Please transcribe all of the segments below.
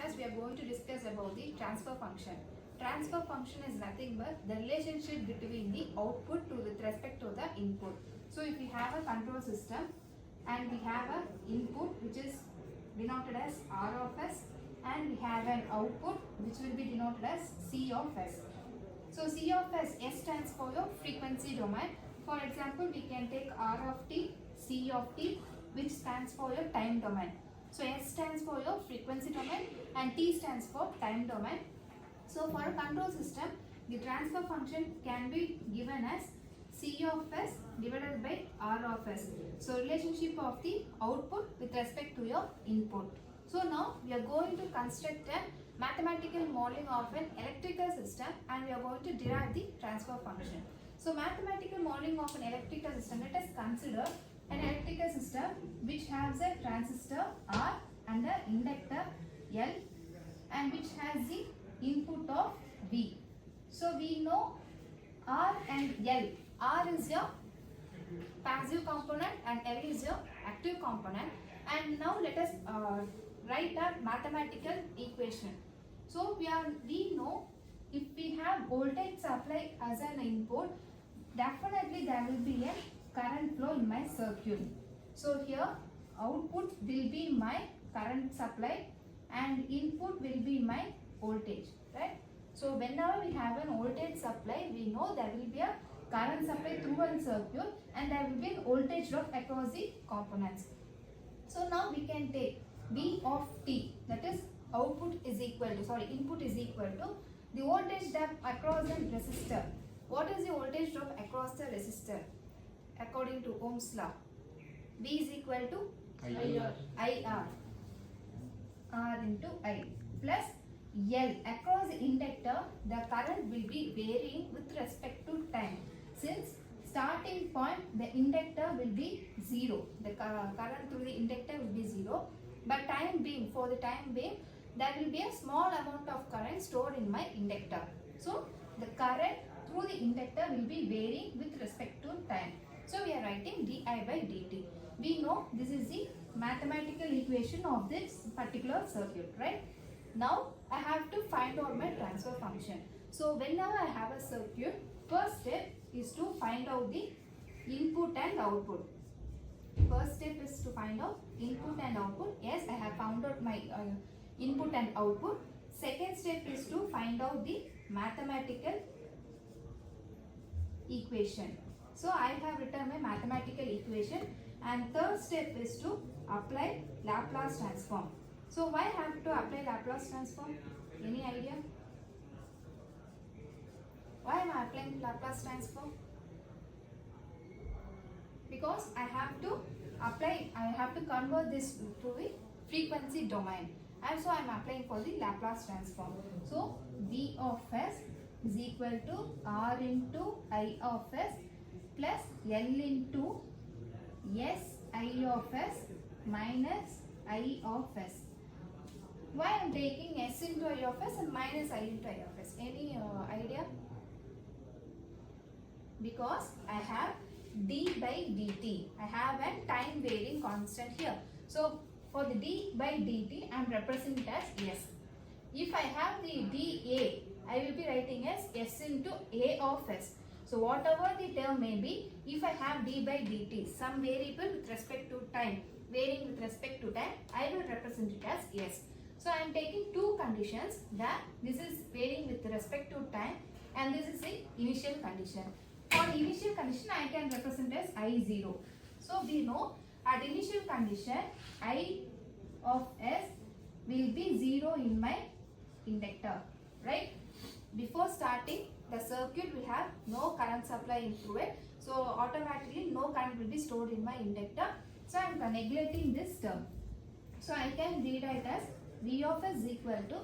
class we are going to discuss about the transfer function. Transfer function is nothing but the relationship between the output with respect to the input. So if we have a control system and we have an input which is denoted as R of S and we have an output which will be denoted as C of S. So C of S, S stands for your frequency domain. For example, we can take R of T, C of T, which stands for your time domain. So S stands for your frequency domain and T stands for time domain. So for a control system, the transfer function can be given as C of S divided by R of S. So relationship of the output with respect to your input. So now we are going to construct a mathematical modeling of an electrical system and we are going to derive the transfer function. So mathematical modeling of an electrical system, let us consider an electrical system which has a transistor R and an inductor L and which has the input of V. So we know R and L. R is your passive component and L is your active component. And now let us write a mathematical equation. So we know if we have voltage supply as an input, definitely there will be a current flow in my circuit. So here output will be my current supply and input will be my voltage, right? So whenever we have an voltage supply, we know there will be a current supply through one circuit and there will be a voltage drop across the components. So now we can take V of T, that is input is equal to the voltage drop across a resistor. What is the voltage drop across the resistor? According to Ohm's law, V is equal to IR. R into I plus L. Across the inductor, the current will be varying with respect to time. Since starting point, the inductor will be 0. The current through the inductor will be 0. But for the time being, there will be a small amount of current stored in my inductor. So the current through the inductor will be varying with respect to time. So we are writing di by dt. We know this is the mathematical equation of this particular circuit, right? Now I have to find out my transfer function. So whenever I have a circuit, first step is to find out the input and output. First step is to find out input and output. Yes, I have found out my input and output. Second step is to find out the mathematical equation. So I have written my mathematical equation and third step is to apply Laplace transform. So why I have to apply Laplace transform? Any idea? Why am I applying Laplace transform? Because I have to convert this to a frequency domain. And so I am applying for the Laplace transform. So V of S is equal to R into I of S plus L into S I of S minus I of S. Why I am taking S into I of S and minus I into I of S? Any idea? Because I have d by dt. I have a time varying constant here. So for the d by dt, I am representing it as S. If I have the dA, I will be writing as S into A of S. So whatever the term may be, if I have d by dt, some variable with respect to time, varying with respect to time, I will represent it as S. So I am taking two conditions, that this is varying with respect to time and this is the initial condition. For the initial condition, I can represent as I0. So we know at initial condition, I of S will be 0 in my inductor, right? Before starting the circuit, we have no current supply into it. So automatically no current will be stored in my inductor. So I am neglecting this term. So I can rewrite as V of S is equal to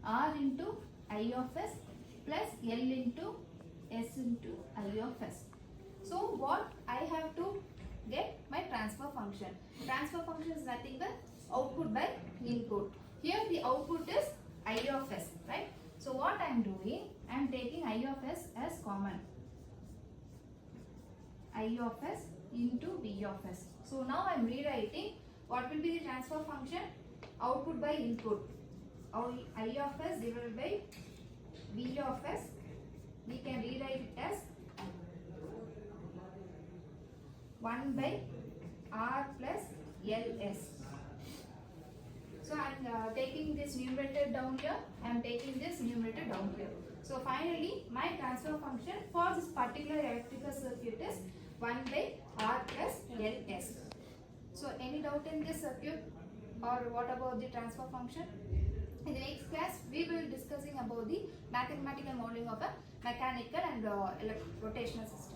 R into I of S plus L into S into I of S. So what I have to get my transfer function. Transfer function is nothing but output by input. Here the output is I of S, right? So what I am doing, I am taking I of S as common. I of S into V of S. So now I am rewriting what will be the transfer function? Output by input. I of s divided by V of s. We can rewrite it as 1 by R plus Ls. So I am taking this numerator down here. I am taking this numerator down here. So finally, my transfer function for this particular electrical circuit is 1 by R plus Ls. So any doubt in this circuit, or what about the transfer function? In the next class, we will be discussing about the mathematical modeling of a mechanical and rotational system.